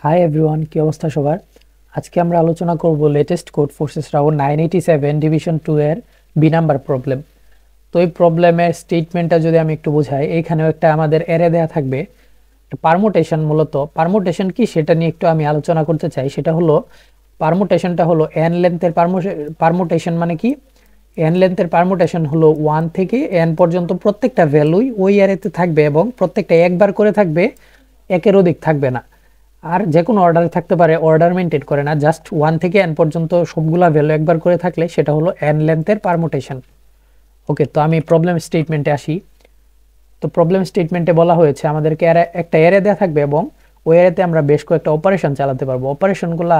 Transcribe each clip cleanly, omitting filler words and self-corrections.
Hi everyone, কি অবস্থা সবার? আজকে আমরা আলোচনা করব লেটেস্ট কোড ফোর্সেস রাও 987 ডিভিশন 2 এর বি নাম্বার প্রবলেম। তো এই প্রবলেমের স্টেটমেন্টটা যদি আমি একটু বোঝাই, এইখানেও একটা আমাদের অ্যারে দেয়া থাকবে, পারমুটেশন। মূলত পারমুটেশন কি সেটা নিয়ে একটু আমি আলোচনা করতে চাই। সেটা হলো পারমুটেশনটা হলো এন লেন্থের পারমুটেশন। মানে কি, এন লেন্থের পারমুটেশন হলো 1 থেকে এন পর্যন্ত প্রত্যেকটা ভ্যালুই ওই অ্যারেতে থাকবে এবং প্রত্যেকটা একবার করে থাকবে, একের অধিক থাকবে না। আর যে কোনো অর্ডারে থাকতে পারে, অর্ডার মেনটেন করে না। জাস্ট 1 থেকে এন পর্যন্ত সবগুলা ভ্যালু একবার করে থাকলে সেটা হলো এন লেন্থের পারমুটেশন। ওকে, তো আমি প্রবলেম স্টেটমেন্টে আসি। তো প্রবলেম স্টেটমেন্টে বলা হয়েছে আমাদেরকে একটা অ্যারে দেওয়া থাকবে এবং ওই অ্যারেতে আমরা বেশ কয়েকটা অপারেশন চালাতে পারবো। অপারেশনগুলা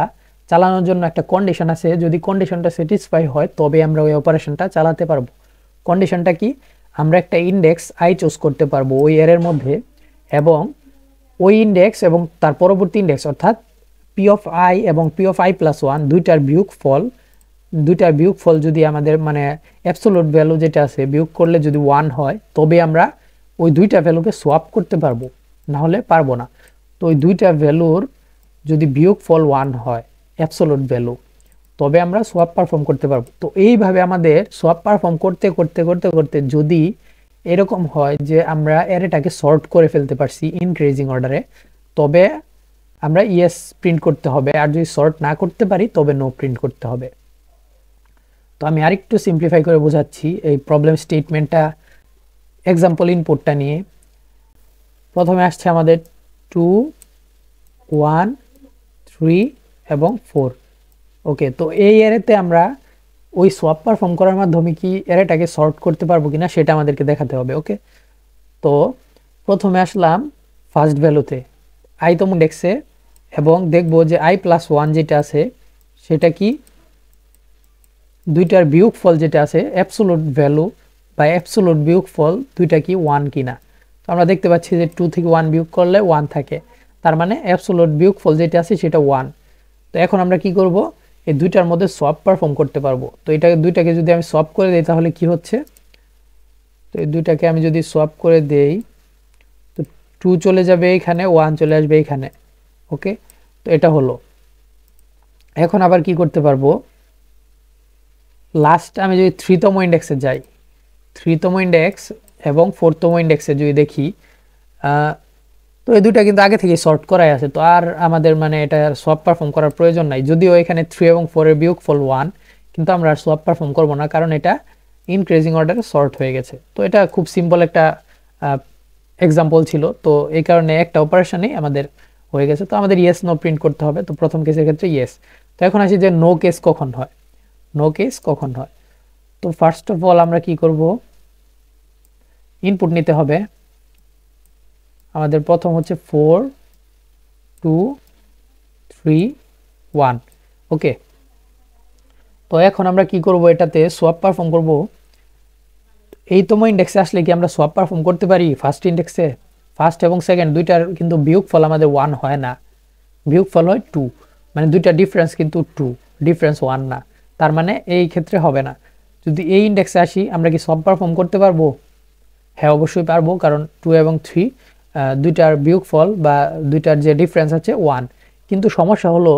চালানোর জন্য একটা কন্ডিশন আছে, যদি কন্ডিশনটা স্যাটিসফাই হয় তবে আমরা ওই অপারেশনটা চালাতে পারবো। কন্ডিশনটা কি, আমরা একটা ইন্ডেক্স আই চুজ করতে পারবো ওই অ্যারের মধ্যে, এবং ওই ইন্ডেক্স এবং তার পরবর্তী ইন্ডেক্স অর্থাৎ পি অফ আই এবং পি অফ আই প্লাস 1 দুইটার বিয়োগফল যদি আমাদের মানে অ্যাবসোলুট ভ্যালু যেটা আছে বিয়োগ করলে যদি 1 হয় তবে আমরা ওই দুইটা ভ্যালুকে সোয়াপ করতে পারবো, না হলে পারবো না। তো ওই দুইটা ভ্যালুর যদি বিয়োগফল 1 হয় অ্যাবসোলুট ভ্যালু, তবে আমরা সোয়াপ পারফর্ম করতে পারবো। তো এইভাবে আমাদের সোয়াপ পারফর্ম করতে করতে করতে করতে যদি এরকম হয় যে আমরা অ্যারেটাকে সর্ট করে ফেলতে পারছি ইনক্রিজিং অর্ডারে, তবে আমরা ইয়েস প্রিন্ট করতে হবে। আর যদি সর্ট না করতে পারি তবে নো প্রিন্ট করতে হবে। তো আমি আরেকটু সিম্পলিফাই করে বোঝাচ্ছি এই প্রবলেম স্টেটমেন্টটা এক্সাম্পল ইনপুটটা নিয়ে। প্রথমে আসছে আমাদের 2, 1, 3 এবং 4। ওকে, তো এই অ্যারেতে আমরা ওই সোয়াপ পারফর্ম করার মাধ্যমে কি অ্যারেটাকে সর্ট করতে পারবো কিনা সেটা আমাদেরকে দেখাতে হবে। ওকে, তো প্রথমে আসলাম ফার্স্ট ভ্যালুতে আইতম ইন্ডেক্সে এবং দেখবো যে আই প্লাস 1 যেটা আছে সেটা কি দুইটার বিয়োগফল যেটা আছে অ্যাবসোলুট ভ্যালু বা অ্যাবসোলুট বিয়োগফল দুইটা কি 1 কিনা। তো আমরা দেখতে পাচ্ছি যে 2 থেকে 1 বিয়োগ করলে 1 থাকে, তার মানে অ্যাবসোলুট বিয়োগফল যেটা আছে সেটা 1। তো এখন আমরা কি করব, এই দুইটার মধ্যে সোয়াপ পারফর্ম করতে পারবো। তো এটাকে দুইটাকে যদি আমি সোয়াপ করে দিই তাহলে কি হচ্ছে, তো এই দুইটাকে আমি যদি সোয়াপ করে দেই তো 2 চলে যাবে এখানে, 1 চলে আসবে এখানে। ওকে, তো এটা হলো। এখন আবার কি করতে পারবো, লাস্ট আমি যদি 3তম ইন্ডেক্সে যাই, 3তম ইন্ডেক্স এবং 4তম ইন্ডেক্সে যদি দেখি, তো এই দুইটা কিন্তু আগে থেকে সর্ট করাই আছে, তো আর আমাদের মানে এটা সোয়াপ পারফর্ম করার প্রয়োজন নাই। যদিও এখানে 3 এবং 4 এর বিয়োগফল 1, কিন্তু আমরা আর সোয়াপ পারফর্ম করব না কারণ এটা ইনক্রিজিং অর্ডারে সর্ট হয়ে গেছে। তো এটা খুব সিম্পল একটা এক্সাম্পল ছিল, তো এই কারণে একটা অপারেশনেই আমাদের হয়ে গেছে। তো আমাদের ইয়েস নো প্রিন্ট করতে হবে। তো প্রথম কেসের ক্ষেত্রে ইয়েস। তো এখন আসি যে নো কেস কখন হয়, নো কেস কখন হয়। তো ফার্স্ট অফ অল আমরা কি করব, ইনপুট নিতে হবে। আমাদের প্রথম হচ্ছে 4, 2, 3, 1। ওকে, তো এখন আমরা কি করব, এটাতে সোয়াপ পারফর্ম করব। এইতম ইন্ডেক্সে আসলে কি আমরা সোয়াপ পারফর্ম করতে পারি ফার্স্ট ইন্ডেক্সে? ফার্স্ট এবং সেকেন্ড দুইটার কিন্তু বিয়োগফল আমাদের 1 হয় না, বিয়োগফল হয় 2, মানে দুইটা ডিফারেন্স কিন্তু 2, ডিফারেন্স 1 না। তার মানে এই ক্ষেত্রে হবে না। যদি এই ইন্ডেক্সে আসি আমরা কি সোয়াপ পারফর্ম করতে পারবো? হ্যাঁ, অবশ্যই পারবো, কারণ 2 এবং 3 দুইটার বিয়োগফল বা দুইটার যে ডিফারেন্স আছে 1। কিন্তু সমস্যা হলো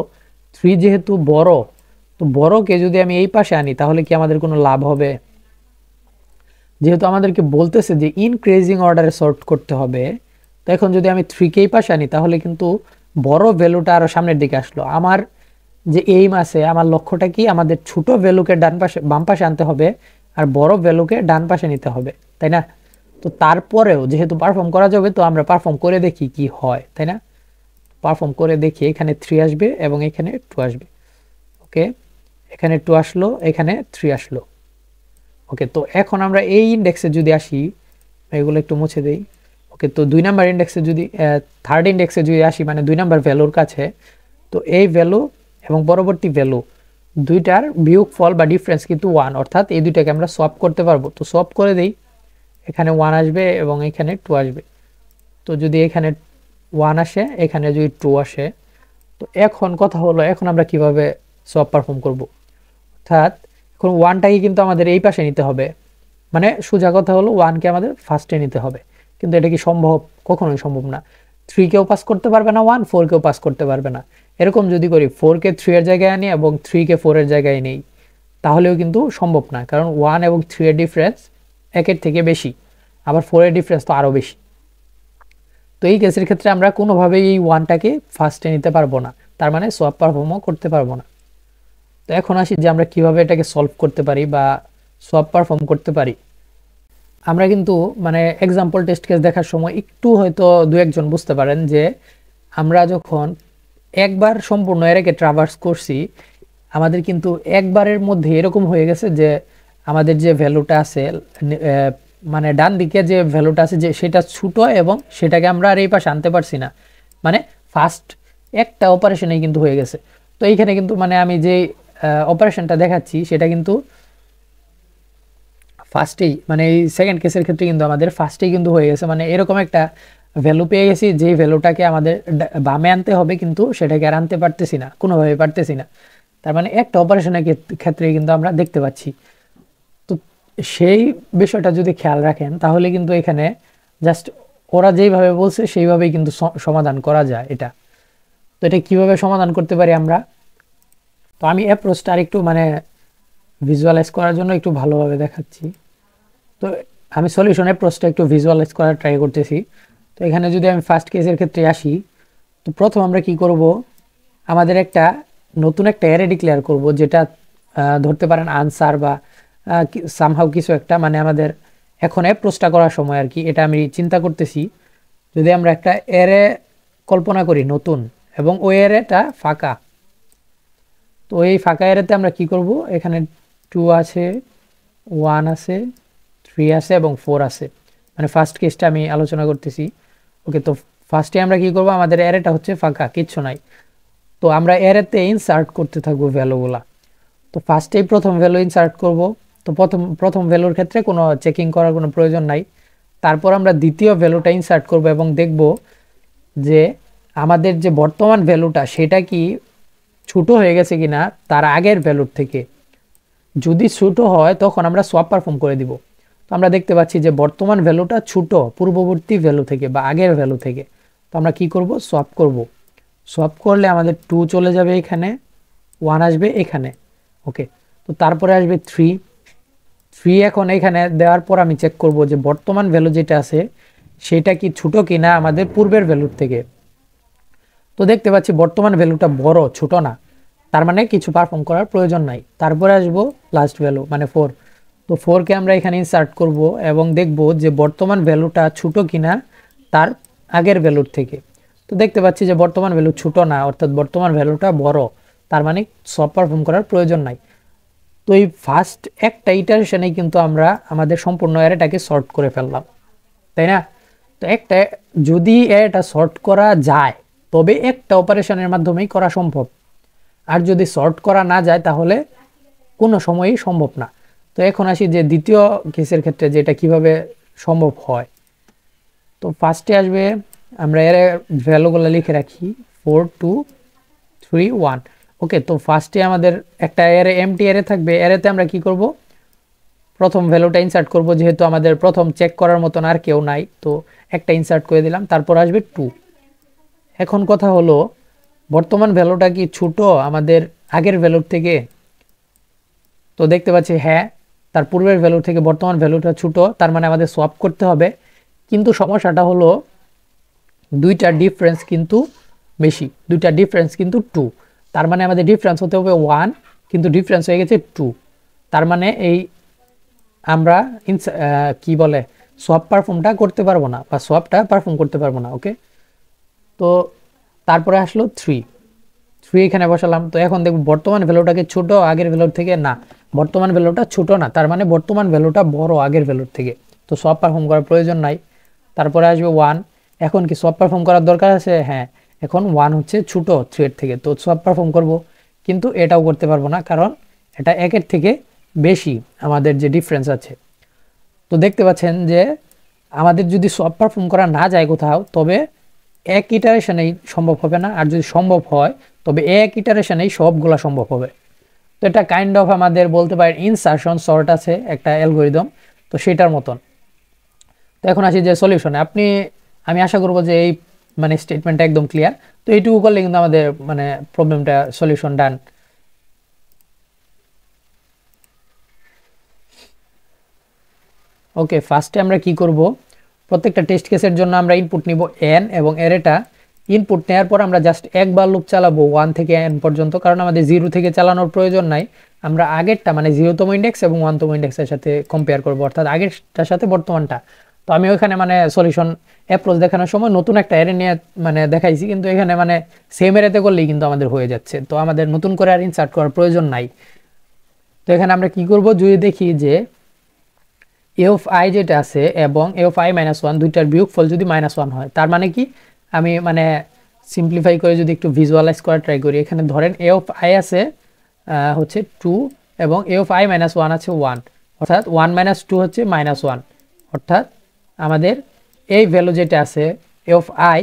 3 যেহেতু বড়, তো বড়কে যদি আমি এই পাশে আনি তাহলে কি আমাদের কোনো লাভ হবে? যেহেতু আমাদেরকে বলতেছে যে ইনক্রিজিং অর্ডারে সর্ট করতে হবে, তো এখন যদি আমি 3কে এই পাশে আনি তাহলে কিন্তু বড় ভ্যালুটা আরও সামনের দিকে আসলো। আমার যে এইম আছে, আমার লক্ষ্যটা কি, আমাদের ছোট ভ্যালুকে ডান পাশে বাম পাশে আনতে হবে আর বড় ভ্যালুকে ডান পাশে নিতে হবে, তাই না? তো তারপরেও যেহেতু পারফর্ম করা যাবে, তো আমরা পারফর্ম করে দেখি কি হয়, তাই না? পারফর্ম করে দেখি, এখানে 3 আসবে এবং এখানে 2 আসবে। ওকে, এখানে 2 আসলো, এখানে 3 আসলো। ওকে, তো এখন আমরা এই ইন্ডেক্সে যদি আসি, এগুলো একটু মুছে দেই। ওকে, তো 2 নাম্বার ইন্ডেক্সে যদি থার্ড ইন্ডেক্সে যদি আসি, মানে 2 নাম্বার ভ্যালুর কাছে, তো এই ভ্যালু এবং পরবর্তী ভ্যালু দুইটার বিয়োগফল বা ডিফারেন্স কিন্তু 1, অর্থাৎ এই দুইটাকে আমরা সোয়াপ করতে পারবো। তো সোয়াপ করে দেই, এখানে 1 আসবে এবং এখানে 2 আসবে। তো যদি এখানে 1 আসে, এখানে যদি 2 আসে, তো এখন কথা হলো এখন আমরা কিভাবে সোয়াপ পারফর্ম করব। অর্থাৎ এখন 1টাকে কিন্তু আমাদের এই পাশে নিতে হবে, মানে সোজা কথা হলো 1কে আমাদের ফার্স্টে নিতে হবে। কিন্তু এটা কি সম্ভব? কখনোই সম্ভব না। 3 কেও পাস করতে পারবে না 1, 4 কেও পাস করতে পারবে না। এরকম যদি করি 4 কে 3 এর জায়গায় আনি এবং 3 কে 4 এর জায়গায় নেই, তাহলেও কিন্তু সম্ভব না, কারণ 1 এবং 3 এর ডিফারেন্স 1 এর থেকে বেশি, আবার 4 এর ডিফারেন্স তো আরো বেশি। তো এই কেসের ক্ষেত্রে আমরা কোনোভাবেই এই 1টাকে ফার্স্টে নিতে পারবো না, তার মানে সোয়াপ পারফর্মও করতে পারবো না। তো এখন আসি যে আমরা কিভাবে এটাকে সলভ করতে পারি বা সোয়াপ পারফর্ম করতে পারি। আমরা কিন্তু মানে এক্সাম্পল টেস্ট কেস দেখার সময় একটু হয়তো দু একজন বুঝতে পারেন যে আমরা যখন একবার সম্পূর্ণ এটাকে ট্রাভার্স করছি, আমাদের কিন্তু একবারের মধ্যে এরকম হয়ে গেছে যে আমাদের যে ভ্যালুটা আছে মানে ডান দিকে যে ভ্যালুটা আছে যে সেটা ছোট এবং সেটাকে আমরা আর এই পাশে আনতে পারছি না, মানে ফার্স্ট একটা অপারেশনেই কিন্তু হয়ে গেছে। তো এইখানে কিন্তু মানে আমি যে অপারেশনটা দেখাচ্ছি সেটা কিন্তু ফার্স্টেই, মানে এই সেকেন্ড কেসের ক্ষেত্রে কিন্তু আমাদের ফার্স্টেই কিন্তু হয়ে গেছে, মানে এরকম একটা ভ্যালু পেয়ে গেছি যেই ভ্যালুটাকে আমাদের বামে আনতে হবে কিন্তু সেটাকে আর আনতে পারতেছি না, কোনোভাবে পারতেছি না। তার মানে একটা অপারেশনের ক্ষেত্রে কিন্তু আমরা দেখতে পাচ্ছি। তো সেই বিষয়টা যদি খেয়াল রাখেন তাহলে কিন্তু এখানে জাস্ট ওরা যেইভাবে বলছে সেইভাবেই কিন্তু সমাধান করা যায় এটা। তো এটা কিভাবে সমাধান করতে পারি আমরা, তো আমি অ্যাপ্রোচটা আর একটু মানে ভিজুয়ালাইজ করার জন্য একটু ভালোভাবে দেখাচ্ছি। তো আমি সলিউশন অ্যাপ্রোচটা একটু ভিজুয়ালাইজ করার ট্রাই করতেছি। তো এখানে যদি আমি ফার্স্ট কেসের ক্ষেত্রে আসি, তো প্রথম আমরা কি করব, আমাদের একটা নতুন একটা অ্যারে ডিক্লেয়ার করব, যেটা ধরতে পারেন আনসার বা সামহাউ কিছু একটা, মানে আমাদের এখন অ্যাপ্রোচটা করার সময় আর কি এটা আমি চিন্তা করতেছি। যদি আমরা একটা অ্যারে কল্পনা করি নতুন এবং ওই অ্যারেটা ফাঁকা, তো এই ফাঁকা অ্যারেতে আমরা কি করব, এখানে 2 আছে, 1 আছে, 3 আছে এবং 4 আছে, মানে ফার্স্ট কেসটা আমি আলোচনা করতেছি। ওকে, তো ফার্স্টে আমরা কি করব, আমাদের অ্যারেটা হচ্ছে ফাঁকা, কিচ্ছু নাই। তো আমরা অ্যারেতে ইনসার্ট করতে থাকবো ভ্যালুগুলা। তো ফার্স্টেই প্রথম ভ্যালু ইনসার্ট করব। তো প্রথম ভ্যালুর ক্ষেত্রে কোনো চেকিং করার কোনো প্রয়োজন নাই। তারপর আমরা দ্বিতীয় ভ্যালুটা ইনসার্ট করব এবং দেখব যে আমাদের যে বর্তমান ভ্যালুটা সেটা কি ছোট হয়ে গেছে কিনা তার আগের ভ্যালুর থেকে। যদি ছোট হয় তখন আমরা সোয়াপ পারফর্ম করে দিব। তো আমরা দেখতে পাচ্ছি যে বর্তমান ভ্যালুটা ছোট পূর্ববর্তী ভ্যালু থেকে বা আগের ভ্যালু থেকে। তো আমরা কি করব, সোয়াপ করব। সোয়াপ করলে আমাদের 2 চলে যাবে এখানে, 1 আসবে এখানে। ওকে, তো তারপরে আসবে 3 এখন এখানে দেওয়ার পর আমি চেক করব যে বর্তমান ভ্যালু যেটা আছে সেটা কি ছোট কিনা আমাদের পূর্বের ভ্যালুর থেকে। তো দেখতে পাচ্ছি বর্তমান ভ্যালুটা বড়, ছোট না, তার মানে কিছু পারফর্ম করার প্রয়োজন নাই। তারপরে আসবো লাস্ট ভ্যালু মানে 4। তো 4 কে আমরা এখানে ইনসার্ট করব এবং দেখব যে বর্তমান ভ্যালুটা ছোট কিনা তার আগের ভ্যালুর থেকে। তো দেখতে পাচ্ছি যে বর্তমান ভ্যালু ছোট না, অর্থাৎ বর্তমান ভ্যালুটা বড়, তার মানে সব পারফর্ম করার প্রয়োজন নাই। তো এই ফার্স্ট একটা ইটারেশনেই কিন্তু আমরা আমাদের সম্পূর্ণ অ্যারেটাকে সর্ট করে ফেললাম, তাই না? তো একটা যদি এটা সর্ট করা যায় তবে একটা অপারেশনের মাধ্যমেই করা সম্ভব, আর যদি সর্ট করা না যায় তাহলে কোনো সময়ই সম্ভব না। তো এখন আসি যে দ্বিতীয় কেসের ক্ষেত্রে যেটা কিভাবে সম্ভব হয়। তো ফার্স্টে আসবে, আমরা এর ভ্যালুগুলো লিখে রাখি 4 2 3 1। ওকে, তো ফার্স্টে আমাদের একটা এরে এমটি এরে থাকবে। এরেতে আমরা কি করব, প্রথম ভ্যালুটা ইনসার্ট করব, যেহেতু আমাদের প্রথম চেক করার মতন আর কেউ নাই, তো একটা ইনসার্ট করে দিলাম। তারপর আসবে 2। এখন কথা হলো বর্তমান ভ্যালুটা কি ছোট আমাদের আগের ভ্যালুর থেকে? তো দেখতে পাচ্ছি হ্যাঁ, তার পূর্বের ভ্যালু থেকে বর্তমান ভ্যালুটা ছোট, তার মানে আমাদের সোয়াপ করতে হবে। কিন্তু সমস্যাটা হলো দুইটা ডিফারেন্স কিন্তু বেশি, দুইটা ডিফারেন্স কিন্তু 2, তার মানে আমাদের ডিফারেন্স হতে হবে 1, কিন্তু ডিফারেন্স হয়ে গেছে 2। তার মানে এই আমরা কি বলে সোয়াপ পারফর্মটা করতে পারবো না বা সোয়াপটা পারফর্ম করতে পারবো না। ওকে, তো তারপরে আসলো 3 এখানে বসালাম। তো এখন দেখব বর্তমান ভ্যালুটাকে ছোট আগের ভ্যালুর থেকে, না বর্তমান ভ্যালুটা ছোট না, তার মানে বর্তমান ভ্যালুটা বড় আগের ভ্যালুর থেকে, তো সব পারফর্ম করার প্রয়োজন নাই। তারপরে আসবে 1। এখন কি সব পারফর্ম করার দরকার আছে? হ্যাঁ, এখন 1 হচ্ছে ছোট 3 এর থেকে, তো সব পারফর্ম করব, কিন্তু এটাও করতে পারবো না কারণ এটা 1 এর থেকে বেশি আমাদের যে ডিফারেন্স আছে। তো দেখতে পাচ্ছেন যে আমাদের যদি সব পারফর্ম করা না যায় কোথাও, তবে এক ইটারেশনেই সম্ভব হবে না, আর যদি সম্ভব হয় তবে এক ইটারেশনেই সবগুলা সম্ভব হবে। তো এটা কাইন্ড অফ আমাদের বলতে পারেন ইনসারশন সর্ট আছে একটা অ্যালগরিদম, তো সেটার মতন। তো এখন আসি যে সলিউশনে। আমি আশা করব যে এই মানে স্টেটমেন্টটা একদম ক্লিয়ার। তো এইটুকু করলে কিন্তু আমাদের মানে প্রবলেমটা সলিউশন ডান। ওকে, ফার্স্টে আমরা কি করব, প্রত্যেকটা টেস্ট কেসের জন্য আমরা ইনপুট নিব n এবং অ্যারেটা ইনপুট নেওয়ার পর আমরা জাস্ট একবার লুপ চালাবো 1 থেকে n পর্যন্ত, কারণ আমাদের 0 থেকে চালানোর প্রয়োজন নাই। আমরা আগেরটা মানে 0তম ইন্ডেক্স এবং 1তম ইন্ডেক্সের সাথে কম্পেয়ার করব, অর্থাৎ আগেরটার সাথে বর্তমানটা। তো আমি ওইখানে মানে সলিউশন অ্যাপ্রোচ দেখানোর সময় নতুন একটা অ্যারে নিয়ে মানে দেখাইছি, কিন্তু এখানে মানে সেম অ্যারেতে করলেই কিন্তু আমাদের হয়ে যাচ্ছে, তো আমাদের নতুন করে আর ইনসার্ট করার প্রয়োজন নাই। তো এখানে আমরা কি করব, যদি দেখি যে এ অফ আই যেটা আছে এবং এ অফ আই মাইনাস ওয়ান দুইটার বিয়োগফল যদি -1 হয়, তার মানে কি, আমি মানে সিম্পলিফাই করে যদি একটু ভিজুয়ালাইজ করা ট্রাই করি, এখানে ধরেন এ অফ আই আছে হচ্ছে 2 এবং এ অফ আই মাইনাস ওয়ান আছে 1, অর্থাৎ 1 - 2 হচ্ছে -1, অর্থাৎ আমাদের এই ভ্যালু যেটা আছে এ অফ আই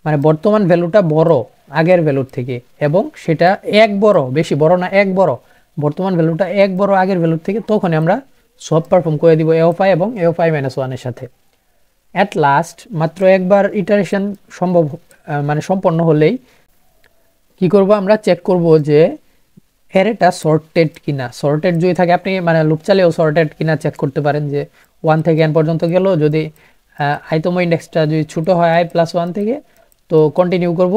মানে বর্তমান ভ্যালুটা বড় আগের ভ্যালুর থেকে, এবং সেটা এক বড়, বেশি বড় না, এক বড়, বর্তমান ভ্যালুটা এক বড় আগের ভ্যালুর থেকে, তখন আমরা সব পারফর্ম করে দিব এ অফ আই এবং এ অফ আই মাইনাস ওয়ানের সাথে। অ্যাট লাস্ট মাত্র একবার ইটারেশন সম্ভব মানে সম্পন্ন হলেই কি করব, আমরা চেক করব যে অ্যারেটা সর্টেড কিনা। সর্টেড যদি থাকে, আপনি মানে লুপ চালিয়েও সর্টেড কিনা চেক করতে পারেন, যে 1 থেকে n পর্যন্ত গেল, যদি আইতম ইন্ডেক্সটা যদি ছোটো হয় i + 1 থেকে, তো কন্টিনিউ করব,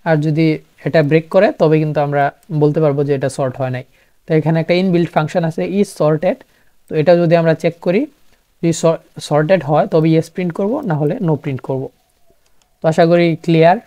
আর যদি এটা ব্রেক করে তবে কিন্তু আমরা বলতে পারবো যে এটা সর্ট হয় নাই। তো এখানে একটা ইনবিল্ট ফাংশন আছে ইজ সর্টেড, তো এটা যদি আমরা চেক করি, যদি সর্টেড হয় তবে ইয়েস প্রিন্ট করব, না হলে নো প্রিন্ট করব। তো আশা করি ক্লিয়ার।